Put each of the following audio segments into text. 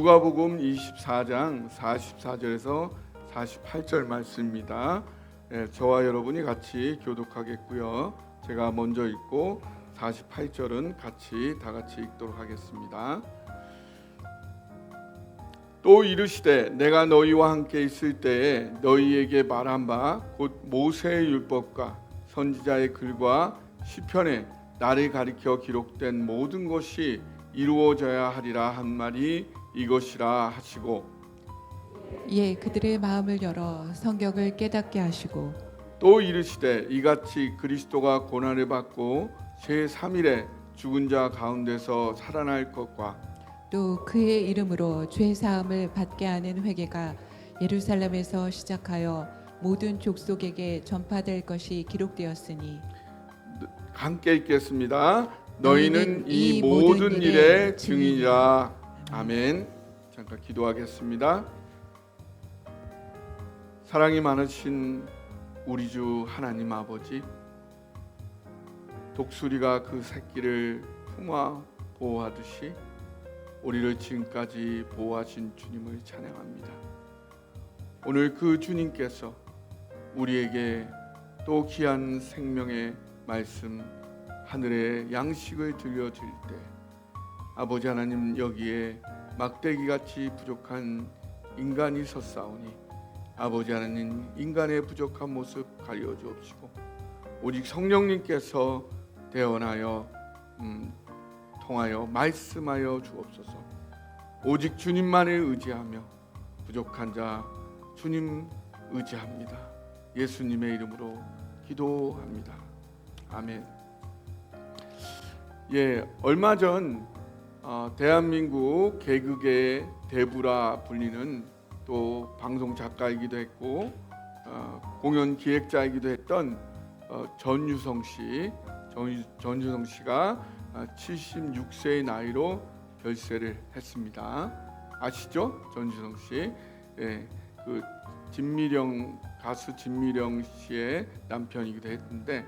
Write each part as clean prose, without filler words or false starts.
누가복음 24장 44절에서 48절 말씀입니다. 저와 여러분이 같이 교독하겠고요. 제가 먼저 읽고 48절은 다 같이 읽도록 하겠습니다. 또 이르시되 내가 너희와 함께 있을 때에 너희에게 말한 바 곧 모세의 율법과 선지자의 글과 시편에 나를 가리켜 기록된 모든 것이 이루어져야 하리라 한 말이 이것이라 하시고, 예, 그들의 마음을 열어 성경을 깨닫게 하시고, 또 이르시되 이같이 그리스도가 고난을 받고 제3일에 죽은 자 가운데서 살아날 것과 또 그의 이름으로 죄 사함을 받게 하는 회개가 예루살렘에서 시작하여 모든 족속에게 전파될 것이 기록되었으니, 함께 읽겠습니다. 너희는 이 모든 일의 증인이라. 아멘. 잠깐 기도하겠습니다. 사랑이 많으신 우리 주 하나님 아버지, 독수리가 그 새끼를 품어 보호하듯이 우리를 지금까지 보호하신 주님을 찬양합니다. 오늘 그 주님께서 우리에게 또 귀한 생명의 말씀, 하늘의 양식을 들려줄 때 아버지 하나님, 여기에 막대기같이 부족한 인간이 섰사오니 아버지 하나님, 인간의 부족한 모습 가려 주옵시고 오직 성령님께서 대언하여 통하여 말씀하여 주옵소서. 오직 주님만을 의지하며 부족한 자 주님 의지합니다. 예수님의 이름으로 기도합니다. 아멘. 얼마 전 대한민국 개그계의 대부라 불리는 또 방송 작가이기도 했고 공연 기획자이기도 했던 전유성 씨가 76세의 나이로 별세를 했습니다. 아시죠? 전유성 씨. 그 가수 진미령 씨의 남편이기도 했는데,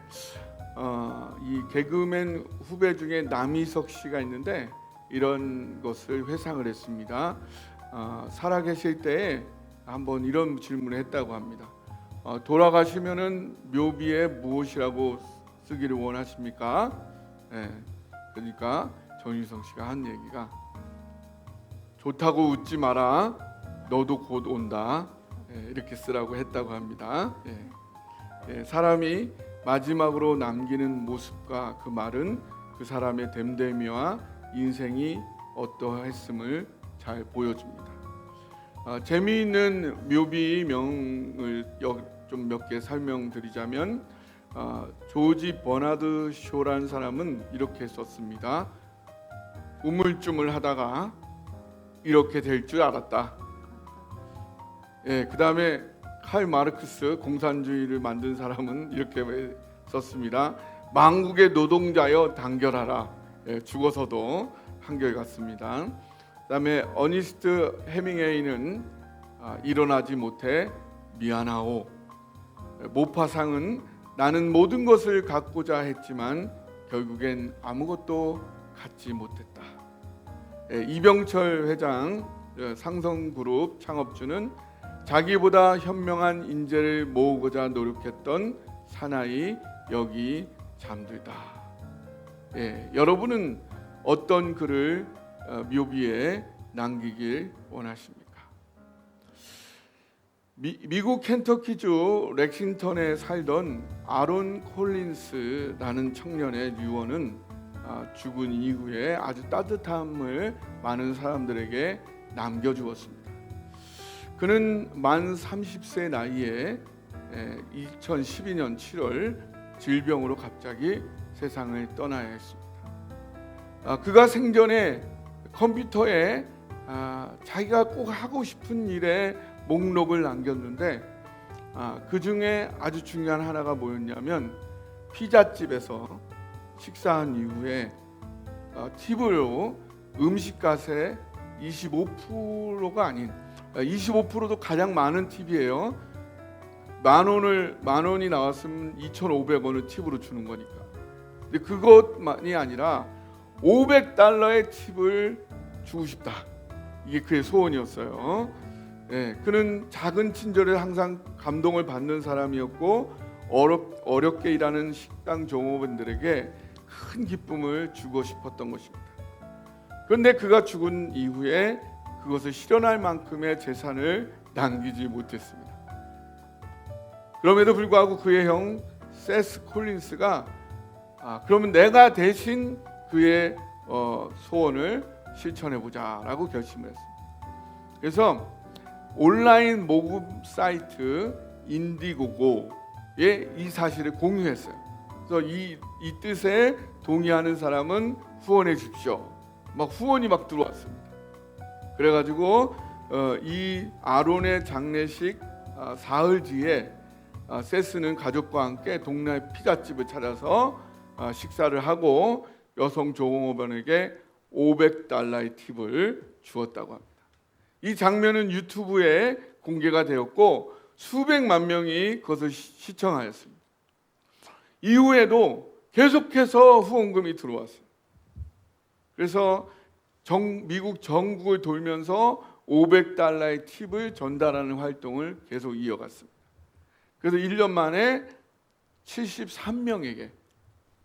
이 개그맨 후배 중에 남희석 씨가 있는데 이런 것을 회상을 했습니다. 살아계실 때에 한번 이런 질문을 했다고 합니다. 돌아가시면은 묘비에 무엇이라고 쓰기를 원하십니까? 그러니까 전유성 씨가 한 얘기가, 좋다고 웃지 마라, 너도 곧 온다, 이렇게 쓰라고 했다고 합니다. 사람이 마지막으로 남기는 모습과 그 말은 그 사람의 됨됨이와 인생이 어떠했음을 잘 보여줍니다. 재미있는 묘비명을 좀 몇 개 설명드리자면, 조지 버나드 쇼라는 사람은 이렇게 썼습니다. 우물쭈물하다가 이렇게 될 줄 알았다. 그 다음에 칼 마르크스, 공산주의를 만든 사람은 이렇게 썼습니다. 망국의 노동자여 단결하라. 죽어서도 한결같습니다. 그 다음에 어니스트 해밍웨이는 일어나지 못해 미안하오. 모파상은 나는 모든 것을 갖고자 했지만 결국엔 아무것도 갖지 못했다. 이병철 회장, 상성그룹 창업주는 자기보다 현명한 인재를 모으고자 노력했던 사나이 여기 잠들다. 여러분은 어떤 글을 묘비에 남기길 원하십니까? 미국 켄터키주 렉싱턴에 살던 아론 콜린스라는 청년의 유언은 죽은 이후에 아주 따뜻함을 많은 사람들에게 남겨주었습니다. 그는 만 30세 나이에 2012년 7월 질병으로 갑자기 세상을 떠나야 했습니다. 그가 생전에 컴퓨터에 자기가 꼭 하고 싶은 일의 목록을 남겼는데, 그 중에 아주 중요한 하나가 뭐였냐면, 피자집에서 식사한 이후에 팁으로 음식값의 25%가 아닌 25%도 가장 많은 팁이에요. 만 원이 나왔으면 2,500원을 팁으로 주는 거니까. 근데 그것만이 아니라 $500의 팁을 주고 싶다. 이게 그의 소원이었어요. 예, 그는 작은 친절에 항상 감동을 받는 사람이었고 어렵게 일하는 식당 종업원들에게 큰 기쁨을 주고 싶었던 것입니다. 그런데 그가 죽은 이후에 그것을 실현할 만큼의 재산을 남기지 못했습니다. 그럼에도 불구하고 그의 형 세스 콜린스가 그러면 내가 대신 그의 소원을 실천해보자라고 결심을 했습니다. 그래서 온라인 모금 사이트 인디고고에 이 사실을 공유했어요. 그래서 이 뜻에 동의하는 사람은 후원해 주십시오. 막 후원이 막 들어왔습니다. 그래가지고 이 아론의 장례식 사흘 뒤에 세스는 가족과 함께 동네 피자집을 찾아서 식사를 하고 여성 종업원에게 $500의 팁을 주었다고 합니다. 이 장면은 유튜브에 공개가 되었고 수백만 명이 그것을 시청하였습니다. 이후에도 계속해서 후원금이 들어왔어요. 그래서 미국 전국을 돌면서 $500의 팁을 전달하는 활동을 계속 이어갔습니다. 그래서 1년 만에 73명에게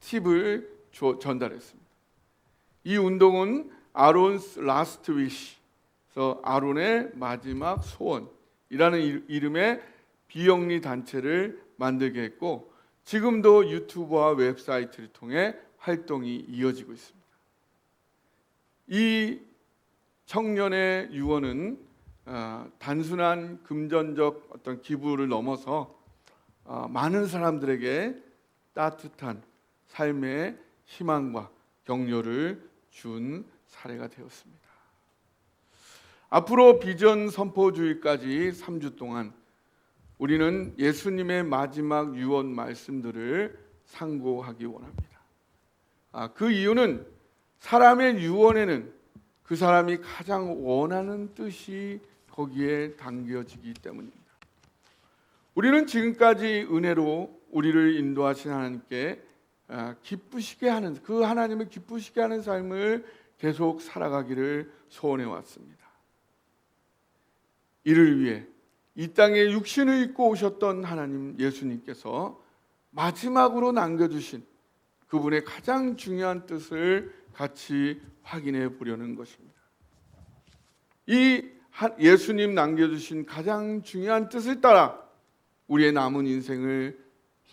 팁을 전달했습니다. 이 운동은 아론's 라스트 위시, 그래서 아론의 마지막 소원이라는 이름의 비영리 단체를 만들게 했고 지금도 유튜브와 웹사이트를 통해 활동이 이어지고 있습니다. 이 청년의 유언은 단순한 금전적 어떤 기부를 넘어서 많은 사람들에게 따뜻한 삶의 희망과 격려를 준 사례가 되었습니다. 앞으로 비전 선포주일까지 3주 동안 우리는 예수님의 마지막 유언 말씀들을 상고하기 원합니다. 그 이유는 사람의 유언에는 그 사람이 가장 원하는 뜻이 거기에 담겨지기 때문입니다. 우리는 지금까지 은혜로 우리를 인도하신 하나님께 기쁘시게 하는 그 하나님을 기쁘시게 하는 삶을 계속 살아가기를 소원해 왔습니다. 이를 위해 이 땅에 육신을 입고 오셨던 하나님 예수님께서 마지막으로 남겨주신 그분의 가장 중요한 뜻을 같이 확인해 보려는 것입니다. 이 예수님 남겨주신 가장 중요한 뜻을 따라 우리의 남은 인생을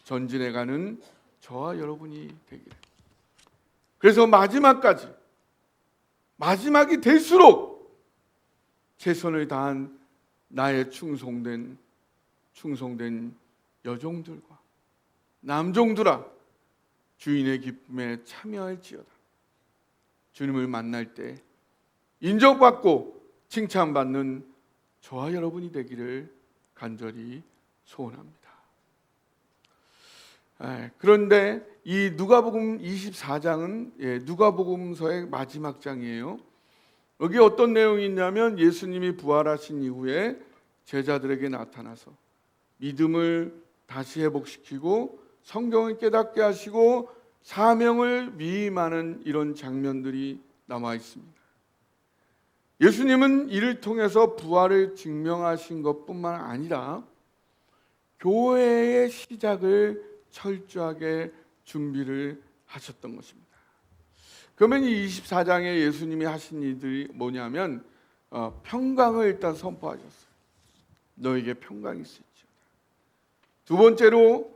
전진해가는 저와 여러분이 되기를. 그래서 마지막이 될수록 최선을 다한 나의 충성된 여종들과 남종들아 주인의 기쁨에 참여할지어다. 주님을 만날 때 인정받고 칭찬받는 저와 여러분이 되기를 간절히 소원합니다. 그런데 이 누가복음 24장은 누가복음서의 마지막 장이에요. 여기 어떤 내용이 있냐면 예수님이 부활하신 이후에 제자들에게 나타나서 믿음을 다시 회복시키고 성경을 깨닫게 하시고 사명을 위임하는 이런 장면들이 남아 있습니다. 예수님은 이를 통해서 부활을 증명하신 것뿐만 아니라 교회의 시작을 철저하게 준비를 하셨던 것입니다. 그러면 이 24장에 예수님이 하신 일들이 뭐냐면 평강을 일단 선포하셨어요. 너에게 평강이 있을지어다. 두 번째로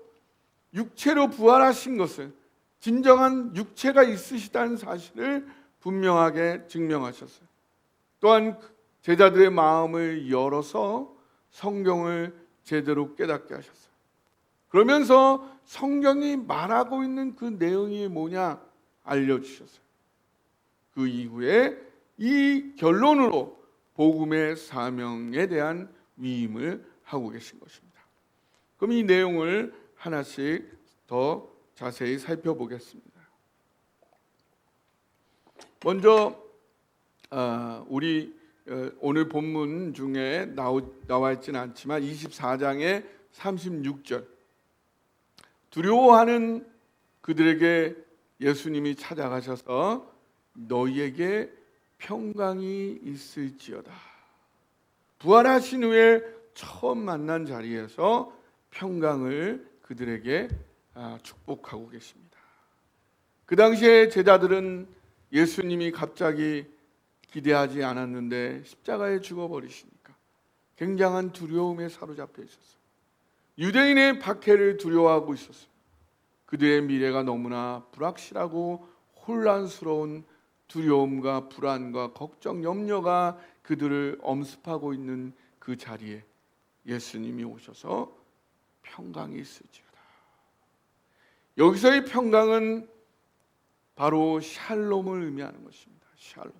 육체로 부활하신 것을 진정한 육체가 있으시다는 사실을 분명하게 증명하셨어요. 또한 제자들의 마음을 열어서 성경을 제대로 깨닫게 하셨어요. 그러면서 성경이 말하고 있는 그 내용이 뭐냐 알려주셨어요. 그 이후에 이 결론으로 복음의 사명에 대한 위임을 하고 계신 것입니다. 그럼 이 내용을 하나씩 더 자세히 살펴보겠습니다. 먼저 우리 오늘 본문 중에 나와 있지는 않지만 24장의 36절 두려워하는 그들에게 예수님이 찾아가셔서 너희에게 평강이 있을지어다. 부활하신 후에 처음 만난 자리에서 평강을 그들에게 축복하고 계십니다. 그 당시에 제자들은 예수님이 갑자기 기대하지 않았는데 십자가에 죽어버리시니까 굉장한 두려움에 사로잡혀 있었어요. 유대인의 박해를 두려워하고 있었어요. 그들의 미래가 너무나 불확실하고 혼란스러운 두려움과 불안과 걱정, 염려가 그들을 엄습하고 있는 그 자리에 예수님이 오셔서 평강이 있을지어다. 여기서의 평강은 바로 샬롬을 의미하는 것입니다. 샬롬.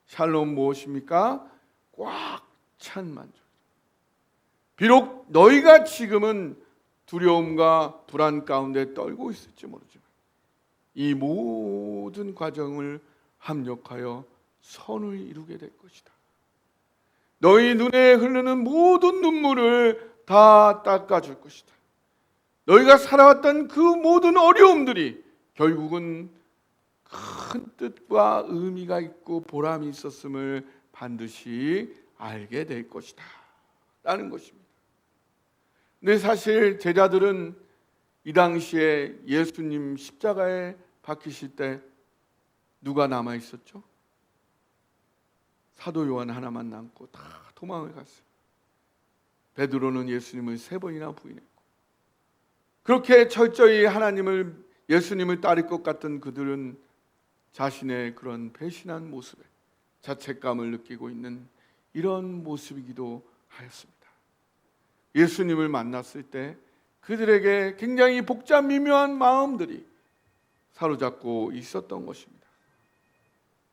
샬롬 무엇입니까? 꽉 찬 만족. 비록 너희가 지금은 두려움과 불안 가운데 떨고 있을지 모르지만 이 모든 과정을 합력하여 선을 이루게 될 것이다. 너희 눈에 흐르는 모든 눈물을 다 닦아줄 것이다. 너희가 살아왔던 그 모든 어려움들이 결국은 큰 뜻과 의미가 있고 보람이 있었음을 반드시 알게 될 것이다 라는 것입니다. 근데 사실 제자들은 이 당시에 예수님 십자가에 박히실 때 누가 남아 있었죠? 사도 요한 하나만 남고 다 도망을 갔어요. 베드로는 예수님을 3번이나 부인했고, 그렇게 철저히 예수님을 따를 것 같던 그들은 자신의 그런 배신한 모습에 자책감을 느끼고 있는 이런 모습이기도 하였습니다. 예수님을 만났을 때 그들에게 굉장히 복잡 미묘한 마음들이 사로잡고 있었던 것입니다.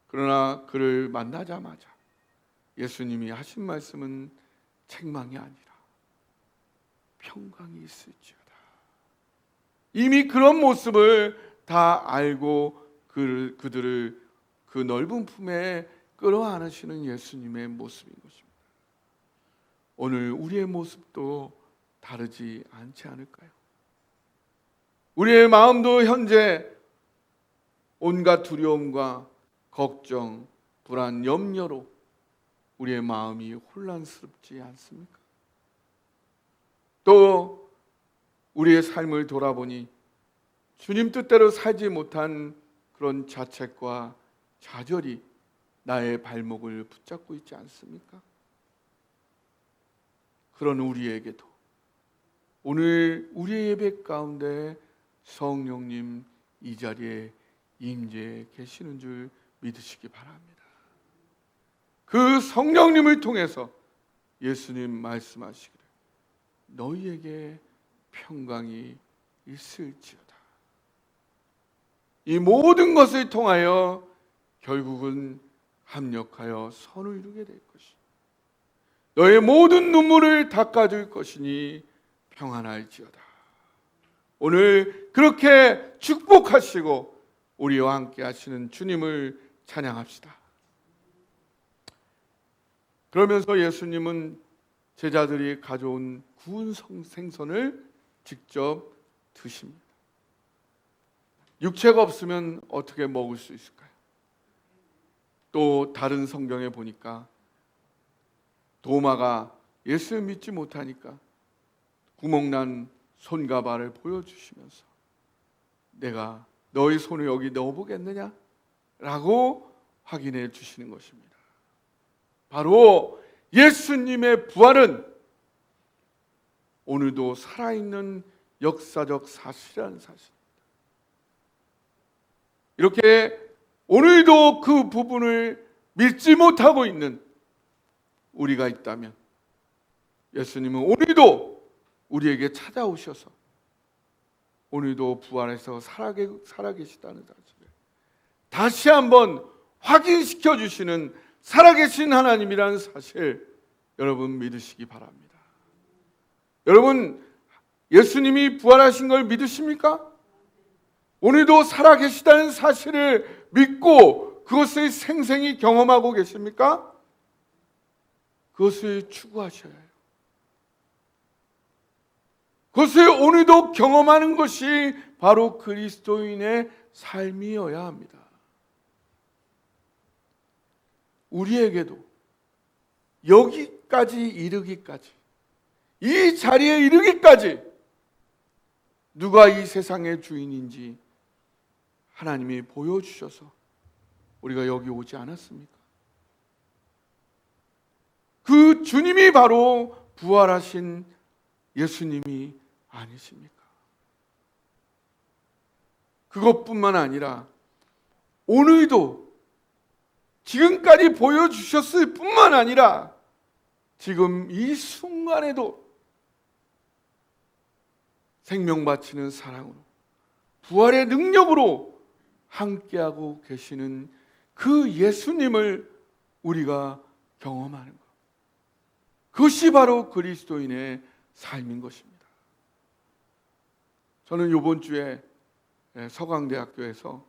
그러나 그를 만나자마자 예수님이 하신 말씀은 책망이 아니라 평강이 있을지어다. 이미 그런 모습을 다 알고 그들을 그 넓은 품에 끌어안으시는 예수님의 모습인 것입니다. 오늘 우리의 모습도 다르지 않지 않을까요? 우리의 마음도 현재 온갖 두려움과 걱정, 불안, 염려로 우리의 마음이 혼란스럽지 않습니까? 또 우리의 삶을 돌아보니 주님 뜻대로 살지 못한 그런 자책과 좌절이 나의 발목을 붙잡고 있지 않습니까? 그런 우리에게도 오늘 우리의 예배 가운데 성령님 이 자리에 임재해 계시는 줄 믿으시기 바랍니다. 그 성령님을 통해서 예수님 말씀하시기를 너희에게 평강이 있을지어다. 이 모든 것을 통하여 결국은 합력하여 선을 이루게 될 것이다. 너의 모든 눈물을 닦아줄 것이니 평안할지어다. 오늘 그렇게 축복하시고 우리와 함께 하시는 주님을 찬양합시다. 그러면서 예수님은 제자들이 가져온 구운 생선을 직접 드십니다. 육체가 없으면 어떻게 먹을 수 있을까요? 또 다른 성경에 보니까 도마가 예수를 믿지 못하니까 구멍난 손과 발을 보여주시면서 내가 너희 손을 여기 넣어보겠느냐? 라고 확인해 주시는 것입니다. 바로 예수님의 부활은 오늘도 살아있는 역사적 사실이라는 사실입니다. 이렇게 오늘도 그 부분을 믿지 못하고 있는 우리가 있다면 예수님은 오늘도 우리에게 찾아오셔서 오늘도 부활해서 살아계시다는 사실을 다시 한번 확인시켜 주시는 살아계신 하나님이라는 사실 여러분 믿으시기 바랍니다. 여러분 예수님이 부활하신 걸 믿으십니까? 오늘도 살아계시다는 사실을 믿고 그것을 생생히 경험하고 계십니까? 그것을 추구하셔야 해요. 그것을 오늘도 경험하는 것이 바로 그리스도인의 삶이어야 합니다. 우리에게도 여기까지 이르기까지, 이 자리에 이르기까지 누가 이 세상의 주인인지 하나님이 보여주셔서 우리가 여기 오지 않았습니까? 그 주님이 바로 부활하신 예수님이 아니십니까? 그것뿐만 아니라 오늘도 지금까지 보여주셨을 뿐만 아니라 지금 이 순간에도 생명 바치는 사랑으로 부활의 능력으로 함께하고 계시는 그 예수님을 우리가 경험하는 것, 그것이 바로 그리스도인의 삶인 것입니다. 저는 이번 주에 서강대학교에서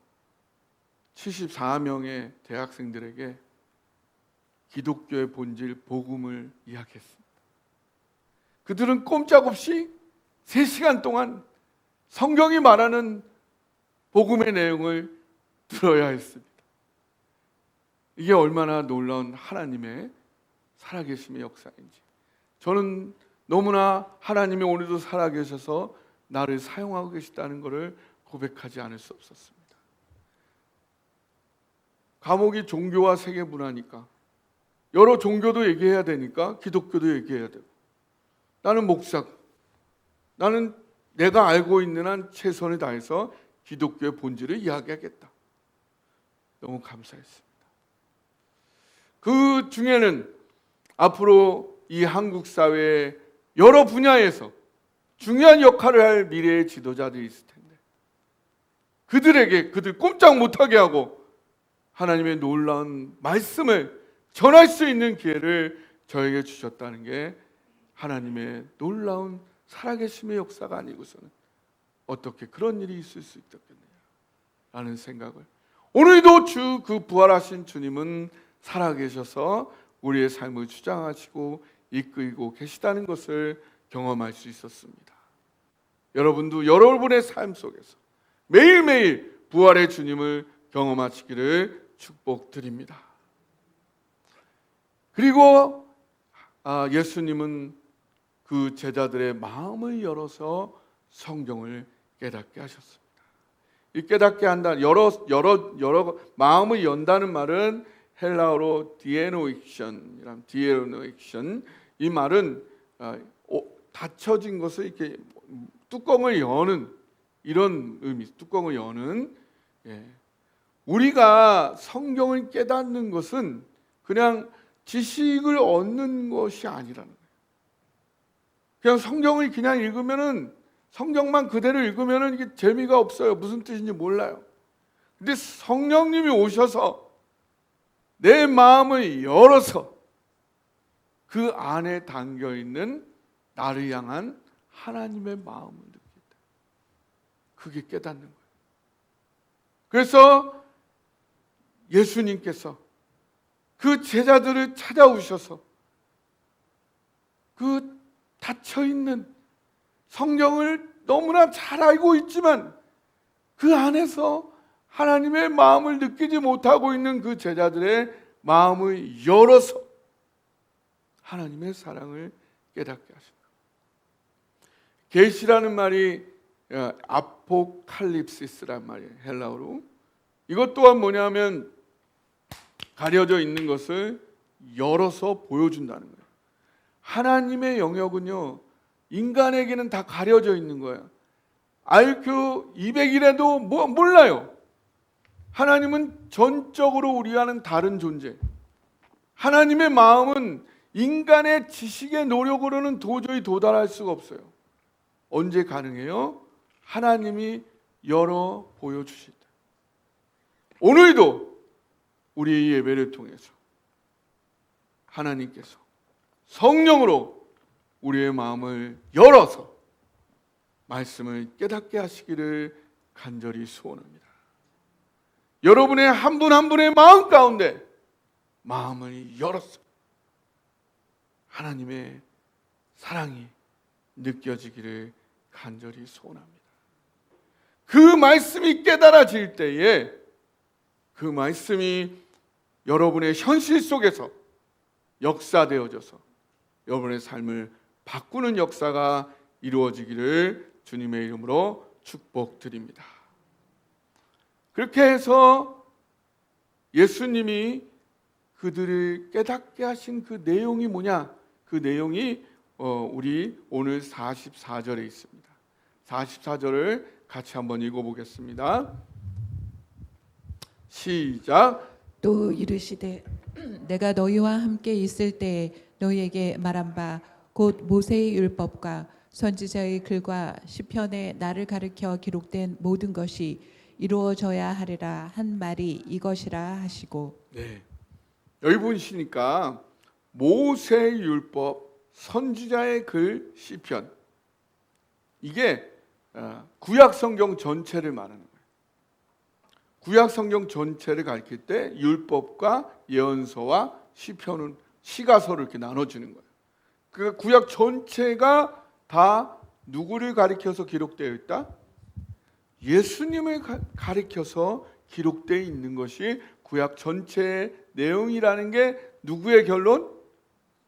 74명의 대학생들에게 기독교의 본질 복음을 이야기했습니다. 그들은 꼼짝없이 3시간 동안 성경이 말하는 복음의 내용을 들어야 했습니다. 이게 얼마나 놀라운 하나님의 살아계심의 역사인지, 저는 너무나 하나님이 오늘도 살아계셔서 나를 사용하고 계시다는 것을 고백하지 않을 수 없었습니다. 과목이 종교와 세계 문화니까 여러 종교도 얘기해야 되니까 기독교도 얘기해야 되고, 나는 목사고 나는 내가 알고 있는 한 최선을 다해서 기독교의 본질을 이야기하겠다. 너무 감사했습니다. 그 중에는 앞으로 이 한국 사회의 여러 분야에서 중요한 역할을 할 미래의 지도자들이 있을 텐데, 그들 꼼짝 못하게 하고 하나님의 놀라운 말씀을 전할 수 있는 기회를 저에게 주셨다는 게 하나님의 놀라운 살아계심의 역사가 아니고서는 어떻게 그런 일이 있을 수 있겠느냐 라는 생각을, 오늘도 그 부활하신 주님은 살아계셔서 우리의 삶을 주장하시고 이끌고 계시다는 것을 경험할 수 있었습니다. 여러분도 여러분의 삶 속에서 매일매일 부활의 주님을 경험하시기를 축복드립니다. 그리고 예수님은 그 제자들의 마음을 열어서 성경을 깨닫게 하셨습니다. 이 깨닫게 한다, 여러 마음을 연다는 말은 헬라어로 디에노익션, 이 말은 닫혀진 것을 이렇게 뚜껑을 여는 이런 의미, 뚜껑을 여는. 우리가 성경을 깨닫는 것은 그냥 지식을 얻는 것이 아니라는 거예요. 그냥 성경을 그냥 읽으면은, 성경만 그대로 읽으면은 이게 재미가 없어요. 무슨 뜻인지 몰라요. 근데 성령님이 오셔서 내 마음을 열어서 그 안에 담겨 있는 나를 향한 하나님의 마음을 느낀다. 그게 깨닫는 거예요. 그래서 예수님께서 그 제자들을 찾아오셔서 그 닫혀있는 성경을 너무나 잘 알고 있지만 그 안에서 하나님의 마음을 느끼지 못하고 있는 그 제자들의 마음을 열어서 하나님의 사랑을 깨닫게 하신다. 계시라는 말이 아포칼립시스란 말이에요, 헬라어로. 이것 또한 뭐냐면 가려져 있는 것을 열어서 보여준다는 거예요. 하나님의 영역은요, 인간에게는 다 가려져 있는 거예요. IQ 200이라도 몰라요. 하나님은 전적으로 우리와는 다른 존재. 하나님의 마음은 인간의 지식의 노력으로는 도저히 도달할 수가 없어요. 언제 가능해요? 하나님이 열어 보여주실 때. 오늘도 우리의 예배를 통해서 하나님께서 성령으로 우리의 마음을 열어서 말씀을 깨닫게 하시기를 간절히 소원합니다. 여러분의 한 분 한 분의 마음 가운데 마음을 열어서 하나님의 사랑이 느껴지기를 간절히 소원합니다. 그 말씀이 깨달아질 때에 그 말씀이 여러분의 현실 속에서 역사되어져서 여러분의 삶을 바꾸는 역사가 이루어지기를 주님의 이름으로 축복드립니다. 그렇게 해서 예수님이 그들을 깨닫게 하신 그 내용이 뭐냐? 그 내용이 우리 오늘 44절에 있습니다. 44절을 같이 한번 읽어보겠습니다. 시작. 또 이르시되 내가 너희와 함께 있을 때에 너희에게 말한 바 곧 모세의 율법과 선지자의 글과 시편에 나를 가리켜 기록된 모든 것이 이루어져야 하리라 한 말이 이것이라 하시고. 네. 여기 보시니까 모세의 율법, 선지자의 글, 시편, 이게 구약 성경 전체를 말하는 거예요. 구약 성경 전체를 가리킬 때 율법과 예언서와 시편은 시가서를 이렇게 나눠주는 거예요. 그 구약 전체가 다 누구를 가리켜서 기록되어 있다? 예수님을 가리켜서 기록되어 있는 것이 구약 전체의 내용이라는 게 누구의 결론?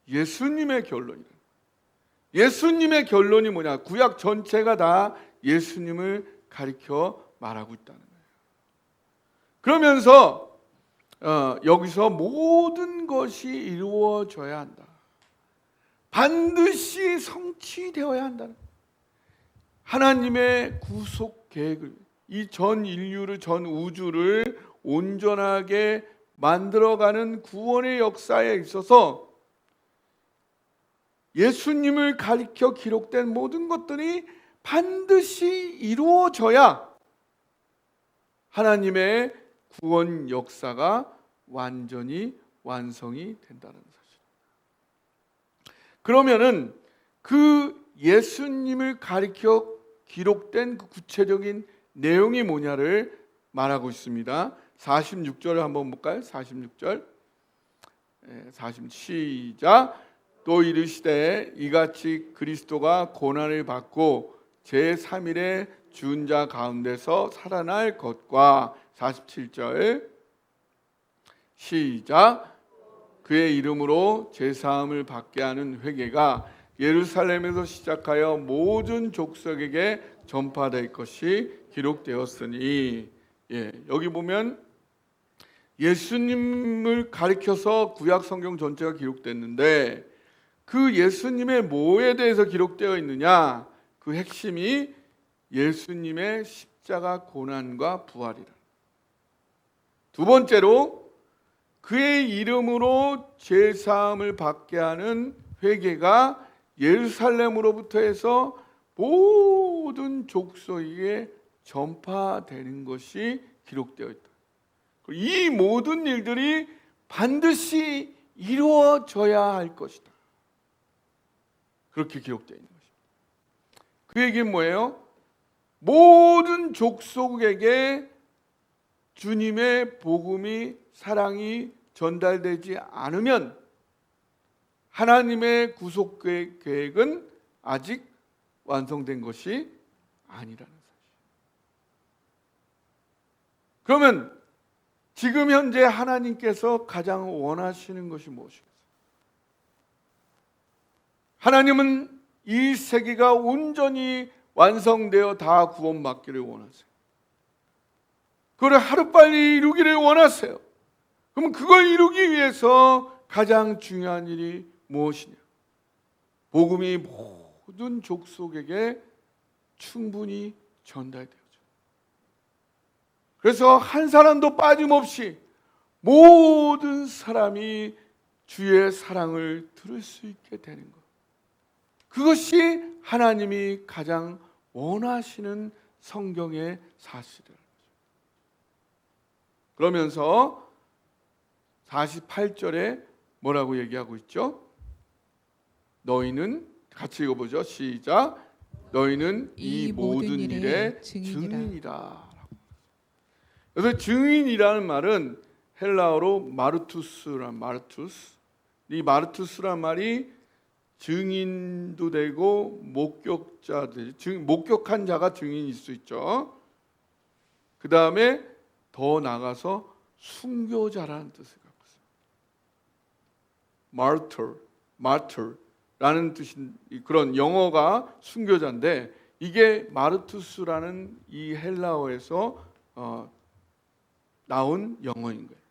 예수님의 결론이다. 예수님의 결론이 뭐냐? 구약 전체가 다 예수님을 가리켜 말하고 있다는 거예요. 그러면서 여기서 모든 것이 이루어져야 한다. 반드시 성취되어야 한다. 하나님의 구속 계획을, 이 전 인류를, 전 우주를 온전하게 만들어가는 구원의 역사에 있어서 예수님을 가리켜 기록된 모든 것들이 반드시 이루어져야 하나님의 구원 역사가 완전히 완성이 된다는 사실. 그러면은 그 예수님을 가리켜 기록된 그 구체적인 내용이 뭐냐를 말하고 있습니다. 46절을 한번 볼까요? 46절. 시작. 또 이르시되 이같이 그리스도가 고난을 받고 제3일에 죽은 자 가운데서 살아날 것과 47절. 시작. 그의 이름으로 제사함을 받게 하는 회개가 예루살렘에서 시작하여 모든 족속에게 전파될 것이 기록되었으니. 여기 보면 예수님을 가리켜서 구약 성경 전체가 기록됐는데 그 예수님의 뭐에 대해서 기록되어 있느냐? 그 핵심이 예수님의 십자가 고난과 부활이라. 두 번째로 그의 이름으로 제사함을 받게 하는 회개가 예루살렘으로부터 해서 모든 족속에게 전파되는 것이 기록되어 있다. 이 모든 일들이 반드시 이루어져야 할 것이다. 그렇게 기록되어 있는 것입니다. 그 얘기는 뭐예요? 모든 족속에게 주님의 복음이, 사랑이 전달되지 않으면 하나님의 구속 계획은 아직 완성된 것이 아니라는 사실. 그러면 지금 현재 하나님께서 가장 원하시는 것이 무엇이겠어요? 하나님은 이 세계가 온전히 완성되어 다 구원받기를 원하세요. 그걸 하루빨리 이루기를 원하세요. 그럼 그걸 이루기 위해서 가장 중요한 일이 무엇이냐? 복음이 모든 족속에게 충분히 전달되어져. 그래서 한 사람도 빠짐없이 모든 사람이 주의 사랑을 들을 수 있게 되는 것. 그것이 하나님이 가장 원하시는 성경의 사실이라는 거죠. 그러면서 48절에 뭐라고 얘기하고 있죠? 너희는, 같이 읽어보죠. 시작. 너희는 이 모든 일의 증인이라. 그래서 증인이라는 말은 헬라어로 마르투스. 이 마르투스란 말이 증인도 되고 목격자들, 목격한 자가 증인일 수 있죠. 그 다음에 더 나가서 순교자라는 뜻을 갖고 있어요. martyr라는 뜻인 그런 영어가 순교자인데 이게 마르투스라는 이 헬라어에서 나온 영어인 거예요.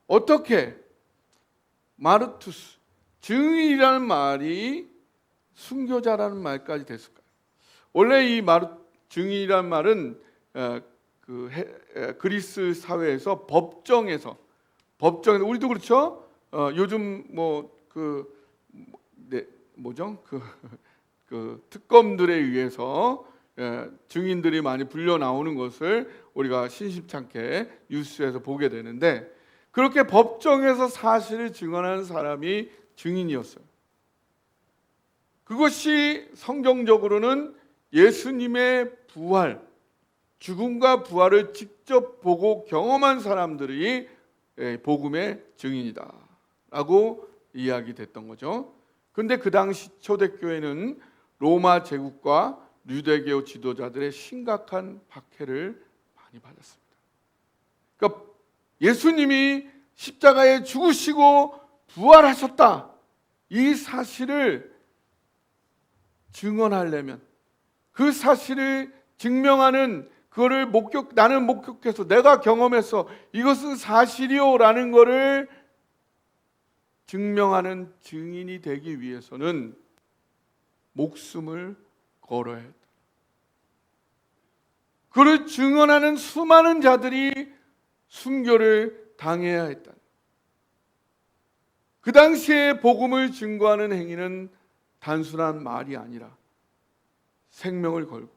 어떻게 마르투스 증인이라는 말이 순교자라는 말까지 됐을까요? 원래 이 증인이라는 말은 그리스 사회에서 법정에서 우리도 그렇죠. 요즘 그 특검들에 의해서 증인들이 많이 불려 나오는 것을 우리가 심심찮게 뉴스에서 보게 되는데 그렇게 법정에서 사실을 증언하는 사람이 증인이었어요. 그것이 성경적으로는 예수님의 부활, 죽음과 부활을 직접 보고 경험한 사람들이 복음의 증인이다라고 이야기됐던 거죠. 근데 그 당시 초대교회는 로마 제국과 유대교 지도자들의 심각한 박해를 많이 받았습니다. 그러니까 예수님이 십자가에 죽으시고 부활하셨다. 이 사실을 증언하려면 그 사실을 증명하는 그거를 나는 목격해서 내가 경험해서 이것은 사실이요라는 것을 증명하는 증인이 되기 위해서는 목숨을 걸어야 했다. 그를 증언하는 수많은 자들이 순교를 당해야 했다. 그 당시에 복음을 증거하는 행위는 단순한 말이 아니라 생명을 걸고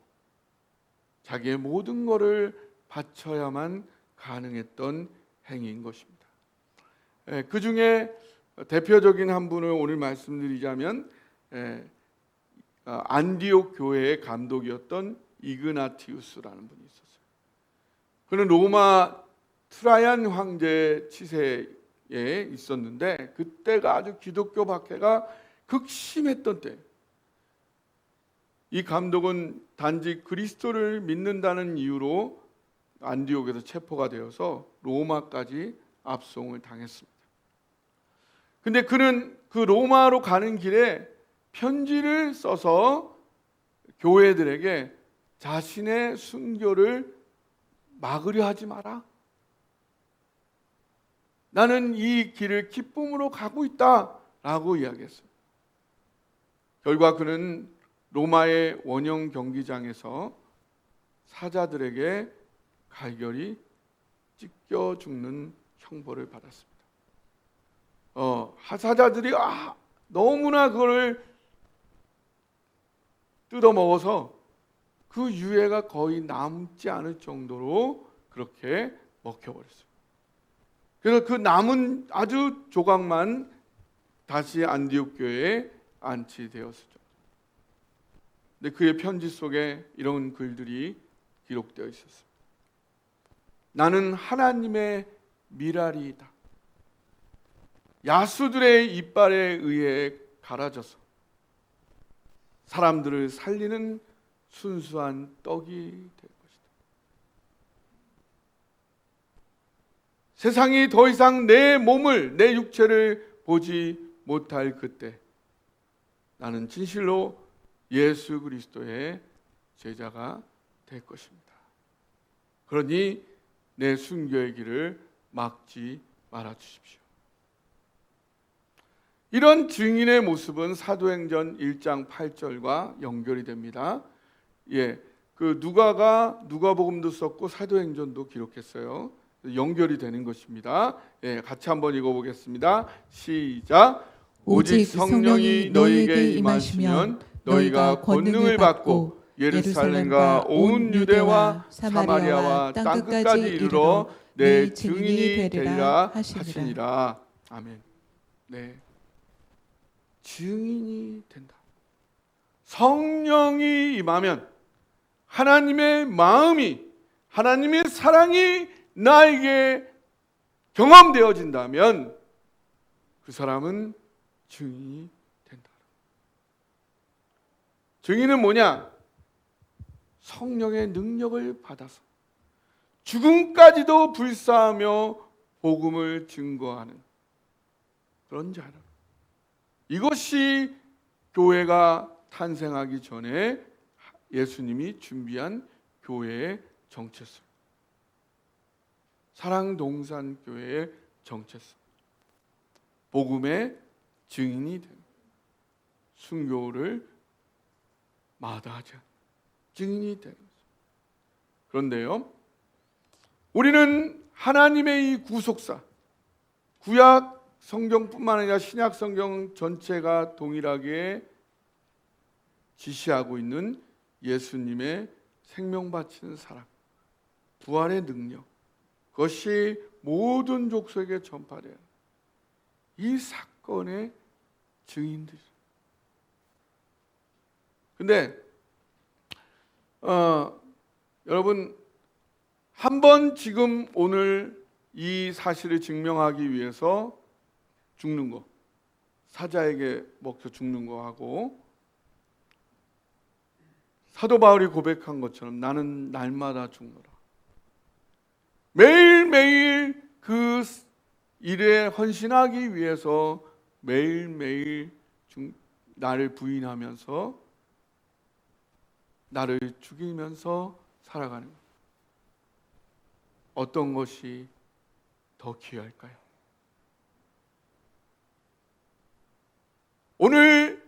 자기의 모든 것을 바쳐야만 가능했던 행위인 것입니다. 그 중에 대표적인 한 분을 오늘 말씀드리자면 안디옥 교회의 감독이었던 이그나티우스라는 분이 있었어요. 그는 로마 트라얀 황제 치세에 있었는데 그때가 아주 기독교 박해가 극심했던 때. 이 감독은 단지 그리스도를 믿는다는 이유로 안디옥에서 체포가 되어서 로마까지 압송을 당했습니다. 근데 그는 그 로마로 가는 길에 편지를 써서 교회들에게 자신의 순교를 막으려 하지 마라. 나는 이 길을 기쁨으로 가고 있다라고 이야기했어요. 결과 그는 로마의 원형 경기장에서 사자들에게 갈결이 찢겨 죽는 형벌을 받았습니다. 사자들이 너무나 그걸 뜯어먹어서 그 유해가 거의 남지 않을 정도로 그렇게 먹혀버렸어요. 그래서 그 남은 아주 조각만 다시 안디옥 교회에 안치되었죠. 근데 그의 편지 속에 이런 글들이 기록되어 있었습니다. 나는 하나님의 미랄이다. 야수들의 이빨에 의해 갈아져서 사람들을 살리는 순수한 떡이 될 것이다. 세상이 더 이상 내 몸을, 내 육체를 보지 못할 그때 나는 진실로 예수 그리스도의 제자가 될 것입니다. 그러니 내 순교의 길을 막지 말아 주십시오. 이런 증인의 모습은 사도행전 1장 8절과 연결이 됩니다. 그 누가복음도 썼고 사도행전도 기록했어요. 연결이 되는 것입니다. 같이 한번 읽어보겠습니다. 시작. 오직 성령이 너희에게 임하시면 너희가 권능을 받고 예루살렘과 온 유대와 사마리아와 땅끝까지 이르러 내 증인이 되리라 하시니라. 아멘. 네, 증인이 된다. 성령이 임하면 하나님의 마음이, 하나님의 사랑이 나에게 경험되어진다면 그 사람은 증인이 된다. 증인은 뭐냐? 성령의 능력을 받아서 죽음까지도 불사하며 복음을 증거하는 그런 자라. 이것이 교회가 탄생하기 전에 예수님이 준비한 교회의 정체성, 사랑동산교회의 정체성, 복음의 증인이 되는, 순교를 마다하지 않는 증인이 되는 것입니다. 그런데요, 우리는 하나님의 이 구속사, 구약 성경뿐만 아니라 신약 성경 전체가 동일하게 지시하고 있는 예수님의 생명 바치는 사랑, 부활의 능력, 그것이 모든 족속에게 전파되는 이 사건의 증인들. 근데 여러분, 한번 지금 오늘 이 사실을 증명하기 위해서 죽는 거, 사자에게 먹혀 죽는 거하고 사도 바울이 고백한 것처럼 나는 날마다 죽노라. 매일매일 그 일에 헌신하기 위해서 매일매일 나를 부인하면서 나를 죽이면서 살아가는 것. 어떤 것이 더 귀할까요? 오늘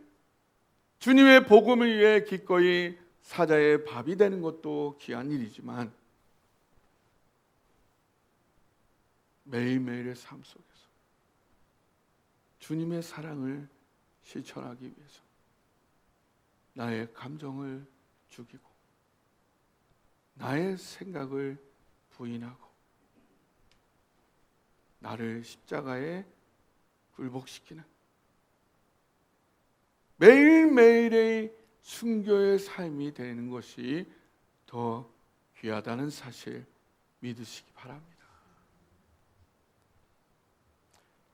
주님의 복음을 위해 기꺼이 사자의 밥이 되는 것도 귀한 일이지만 매일매일의 삶 속에서 주님의 사랑을 실천하기 위해서 나의 감정을 죽이고 나의 생각을 부인하고 나를 십자가에 굴복시키는 매일매일의 순교의 삶이 되는 것이 더 귀하다는 사실 믿으시기 바랍니다.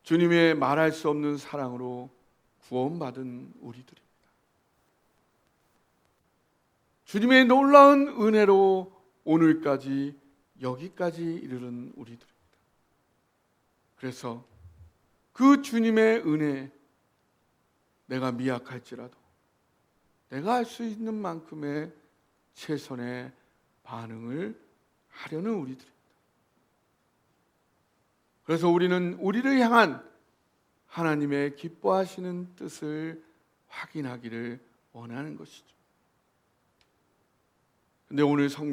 주님의 말할 수 없는 사랑으로 구원받은 우리들입니다. 주님의 놀라운 은혜로 오늘까지 여기까지 이르는 우리들입니다. 그래서 그 주님의 은혜, 내가 미약할지라도 내가 할 수 있는 만큼의 최선의 반응을 하려는 우리들입니다. 그래서 우리는 우리를 향한 하나님의 기뻐하시는 뜻을 확인하기를 원하는 것이죠. 근데 오늘